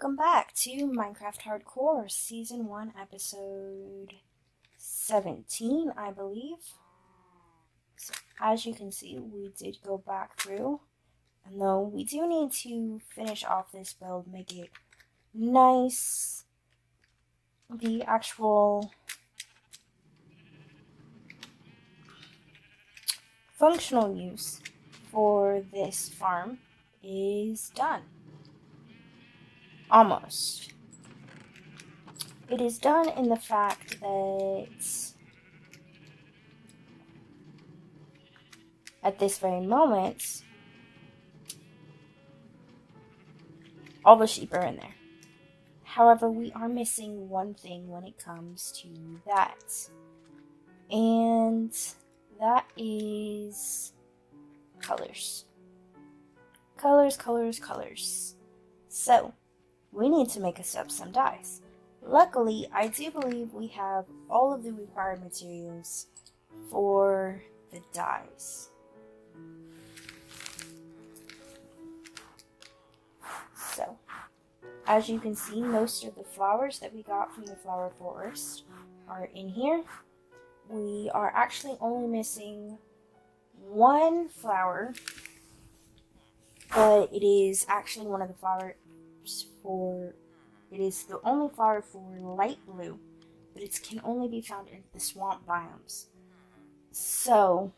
welcome back to Minecraft Hardcore Season 1, Episode 17, I believe. So, as you can see, we did go back through, and though we do need to finish off this build, make it nice, the actual functional use for this farm is done. Almost. It is done in the fact that at this very moment, all the sheep are in there. However, we are missing one thing when it comes to that. And that is colors. Colors. So, we need to make us up some dyes. Luckily, I do believe we have all of the required materials for the dyes. So, as you can see, most of the flowers that we got from the flower forest are in here. We are actually only missing one flower, but it is actually one of the flowers for, it is the only flower for light blue, but it can only be found in the swamp biomes. So,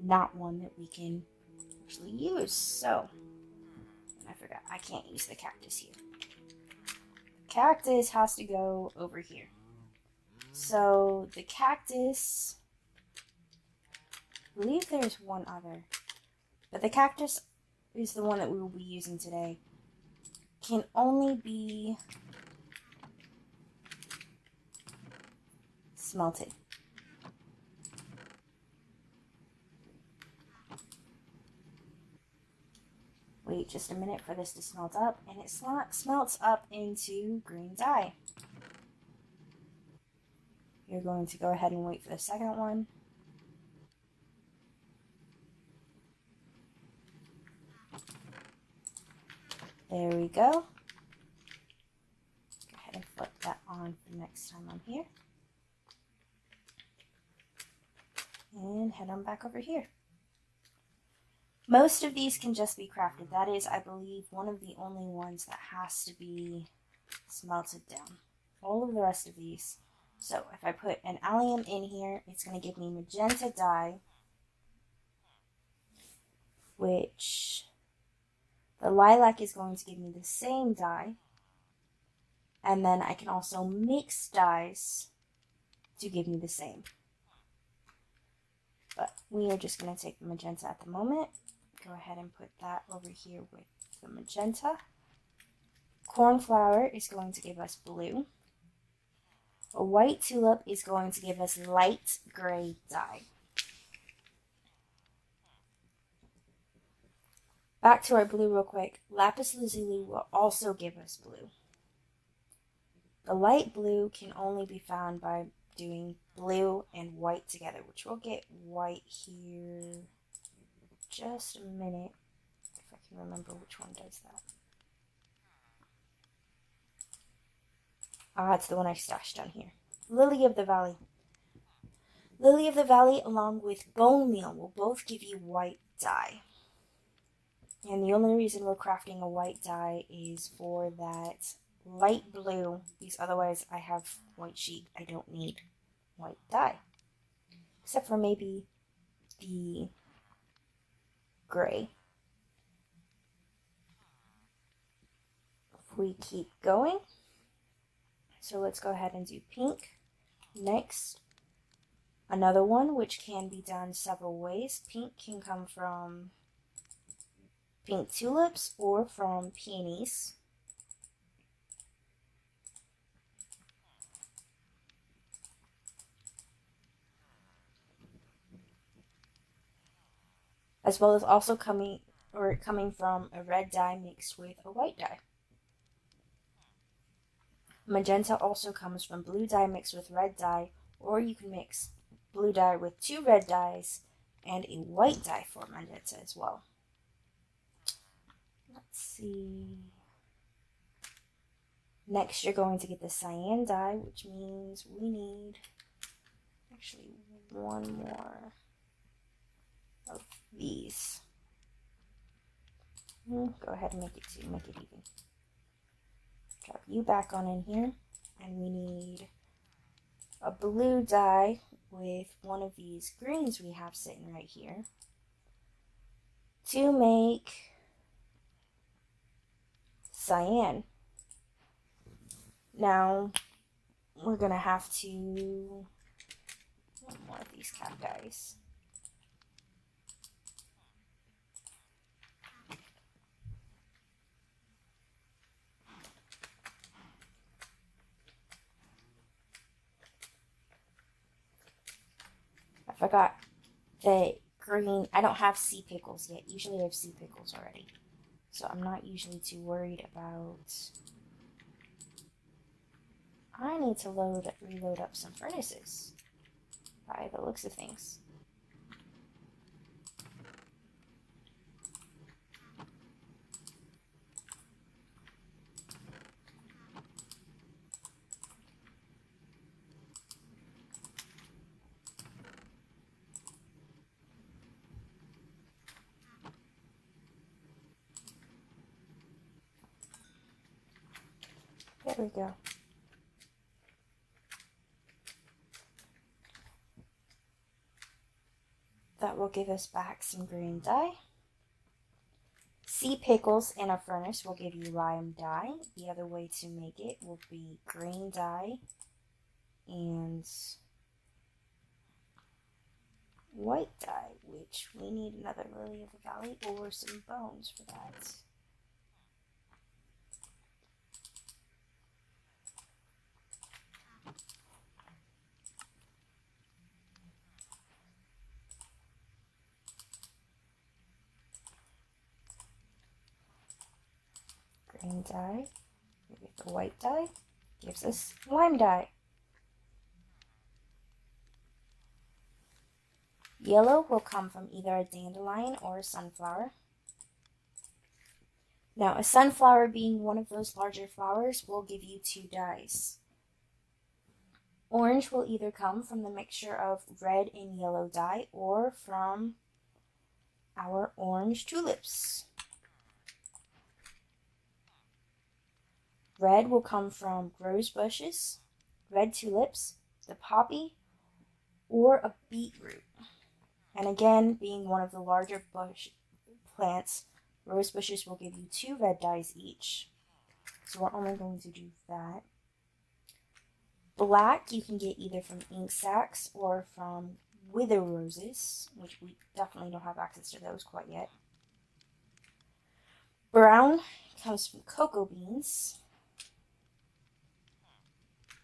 not one that we can actually use. So, I forgot, I can't use the cactus here. Cactus has to go over here. So the cactus, I believe there's one other, but the cactus is the one that we will be using today. Can only be smelted. Wait just a minute for this to smelt up, and it smelts up into green dye. You're going to go ahead and wait for the second one. There we go. Go ahead and flip that on for next time I'm here. And head on back over here. Most of these can just be crafted. That is, I believe, one of the only ones that has to be smelted down. All of the rest of these. So if I put an allium in here, it's going to give me magenta dye, which the lilac is going to give me the same dye. And then I can also mix dyes to give me the same. But we are just going to take the magenta at the moment. Go ahead and put that over here with the magenta. Cornflower is going to give us blue. A white tulip is going to give us light gray dye. Back to our blue real quick. Lapis lazuli will also give us blue. The light blue can only be found by doing blue and white together, which we'll get white here in just a minute, if I can remember which one does that. Ah, it's the one I stashed down here. Lily of the Valley. Lily of the Valley along with bone meal will both give you white dye. And the only reason we're crafting a white dye is for that light blue, because otherwise I have white sheep. I don't need white dye. Except for maybe the gray. If we keep going. So let's go ahead and do pink. Next, another one which can be done several ways. Pink can come from pink tulips or from peonies. As well as also coming from a red dye mixed with a white dye. Magenta also comes from blue dye mixed with red dye, or you can mix blue dye with 2 red dyes and a white dye for magenta as well. Let's see. Next, you're going to get the cyan dye, which means we need actually one more of these. Go ahead and make it two, make it even. Drop you back on in here, and we need a blue dye with one of these greens we have sitting right here to make cyan. Now, we're gonna have to one more of these cacti. I forgot the green. I don't have sea pickles yet. Usually I have sea pickles already. So I'm not usually too worried about... I need to reload up some furnaces by the looks of things. There we go. That will give us back some green dye. Sea pickles in a furnace will give you lime dye. The other way to make it will be green dye and white dye, which we need another lily of the valley or some bones for that. Green dye, maybe the white dye, gives us lime dye. Yellow will come from either a dandelion or a sunflower. Now, a sunflower being one of those larger flowers will give you two dyes. Orange will either come from the mixture of red and yellow dye or from our orange tulips. Red will come from rose bushes, red tulips, the poppy, or a beetroot. And again, being one of the larger bush plants, rose bushes will give you two red dyes each. So we're only going to do that. Black you can get either from ink sacs or from wither roses, which we definitely don't have access to those quite yet. Brown comes from cocoa beans.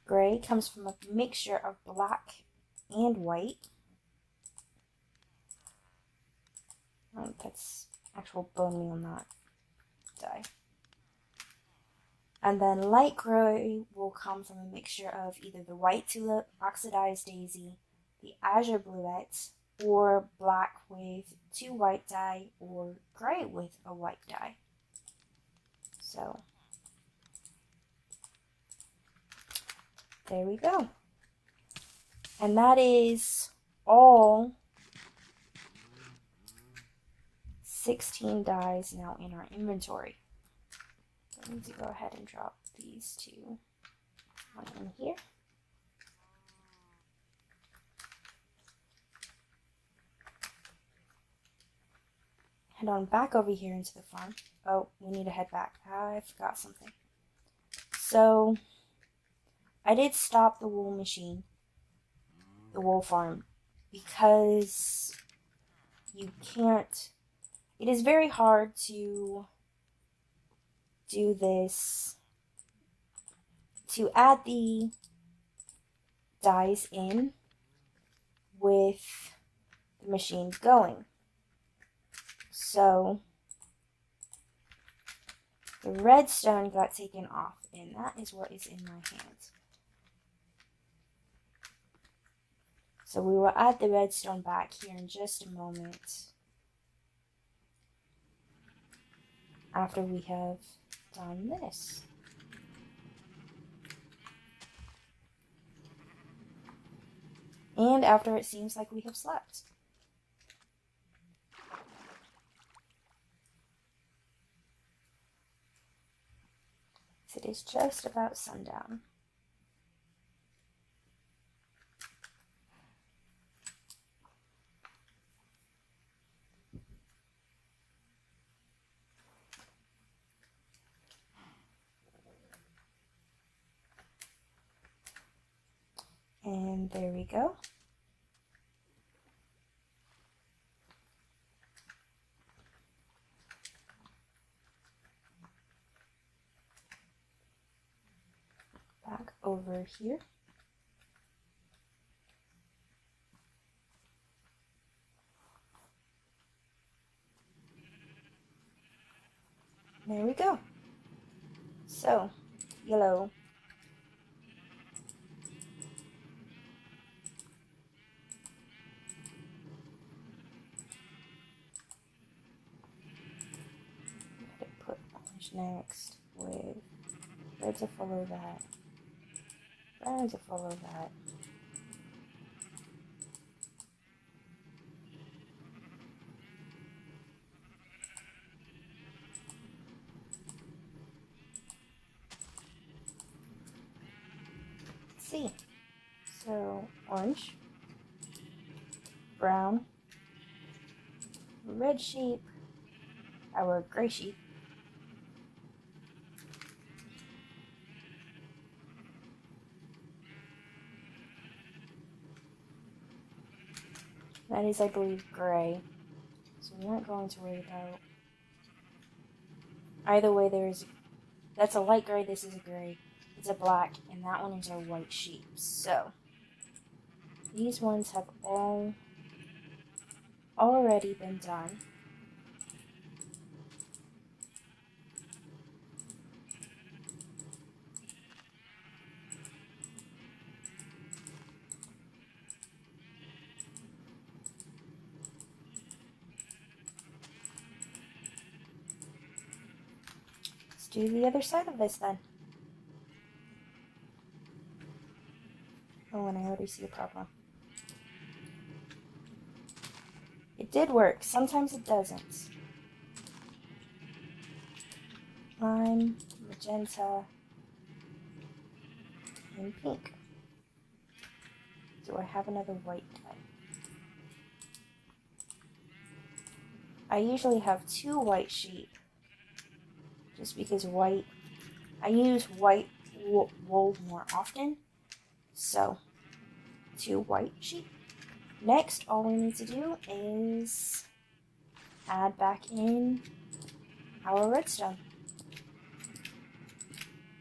Gray comes from a mixture of black and white. That's actual bone meal, not dye. And then light gray will come from a mixture of either the white tulip, oxidized daisy, the azure bluette, or black with two white dye, or gray with a white dye. So there we go. And that is all 16 dyes now in our inventory. I need to go ahead and drop these two one in here. Head on back over here into the farm. Oh, we need to head back. I forgot something. So, I did stop the wool machine, the wool farm, because you can't, it is very hard to do this, to add the dyes in with the machine going. So the redstone got taken off, and that is what is in my hand. So we will add the redstone back here in just a moment after we have done this. and after it seems like we have slept. It is just about sundown. And there we go. Back over here. There we go. So, yellow. Put orange next with red to follow that. Brown to follow that. Let's see. So, orange, brown, red sheep, our gray sheep, that is, I believe, gray. So we're not going to worry about. Either way, that's a light gray, this is a gray, it's a black, and that one is our white sheep. So, these ones have all already been done. Let's do the other side of this then. Oh, and I already see a problem. It did work. Sometimes it doesn't. Lime, magenta, and pink. Do I have another white dye? I usually have 2 white sheep. Just because white... I use white wool more often. So, 2 white sheep. Next, all we need to do is add back in our redstone.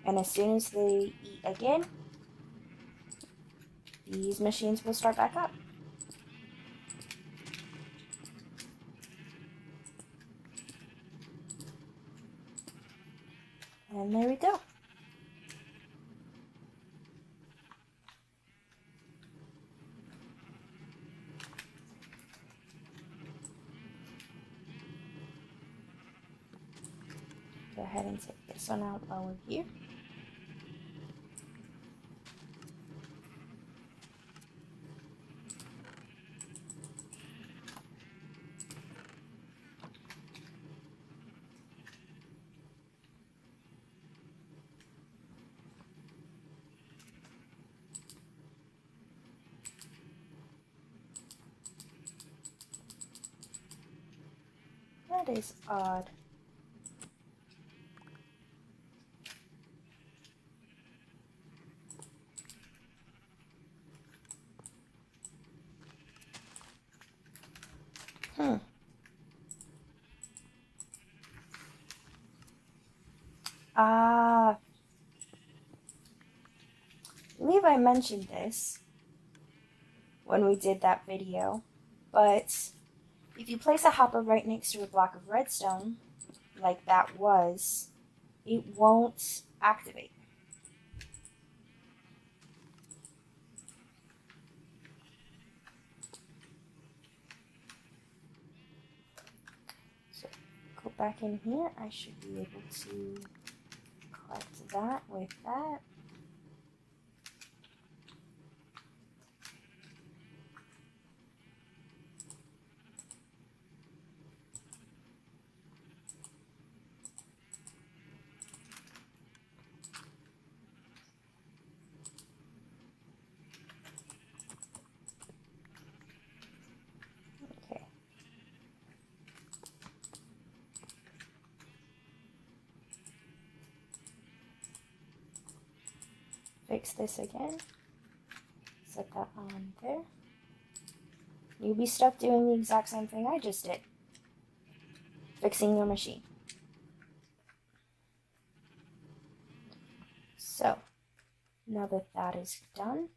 And as soon as they eat again, these machines will start back up. And there we go. Go ahead and take this one out while we're here. That is odd. I believe I mentioned this when we did that video, but if you place a hopper right next to a block of redstone, like that was, it won't activate. So go back in here, I should be able to collect that with that. Fix this again. Set that on there. You'll be stuck doing the exact same thing I just did. Fixing your machine. So, now that that is done,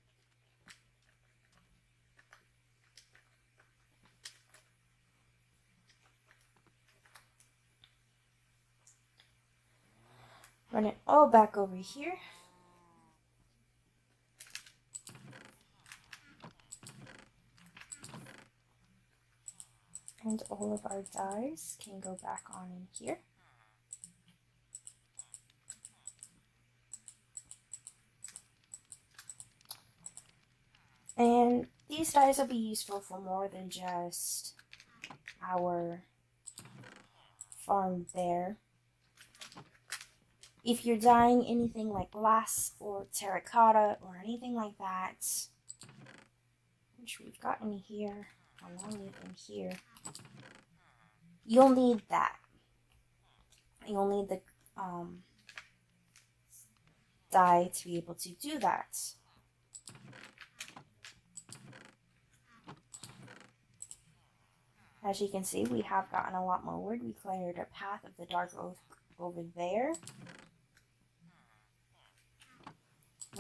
run it all back over here. And all of our dies can go back on in here. And these dies will be useful for more than just our farm there. If you're dyeing anything like glass or terracotta or anything like that, which we've got in here, along with in here, you'll need that. You'll need the dye to be able to do that. As you can see, we have gotten a lot more wood. We cleared a path of the dark oak over there.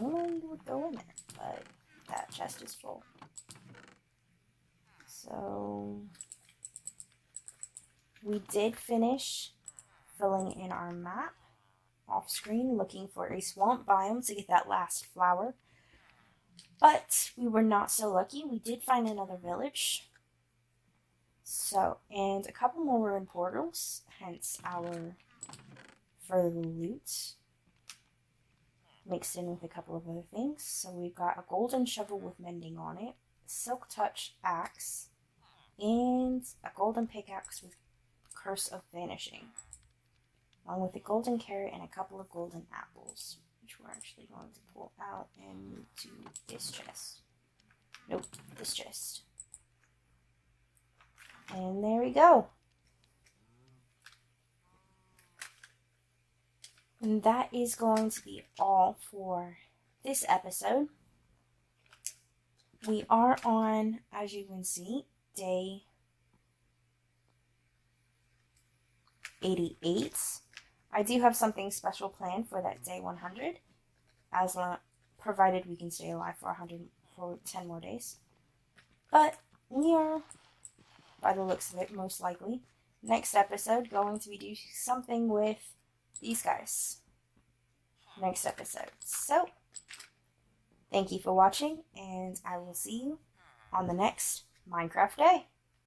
Normally you would go in there, but that chest is full. So we did finish filling in our map off screen, looking for a swamp biome to get that last flower. But we were not so lucky. We did find another village. So, and a couple more ruined portals, hence our further loot, mixed in with a couple of other things. So we've got a golden shovel with mending on it, silk touch axe, and a golden pickaxe with curse of vanishing, along with a golden carrot and a couple of golden apples, which we're actually going to pull out and move to this chest. Nope, this chest. And there we go. And that is going to be all for this episode. We are on, as you can see, day 88. I do have something special planned for that day 100, as provided we can stay alive for 10 more days. But we are, by the looks of it, most likely, next episode going to be doing something with these guys. Next episode. So, thank you for watching, and I will see you on the next Minecraft day.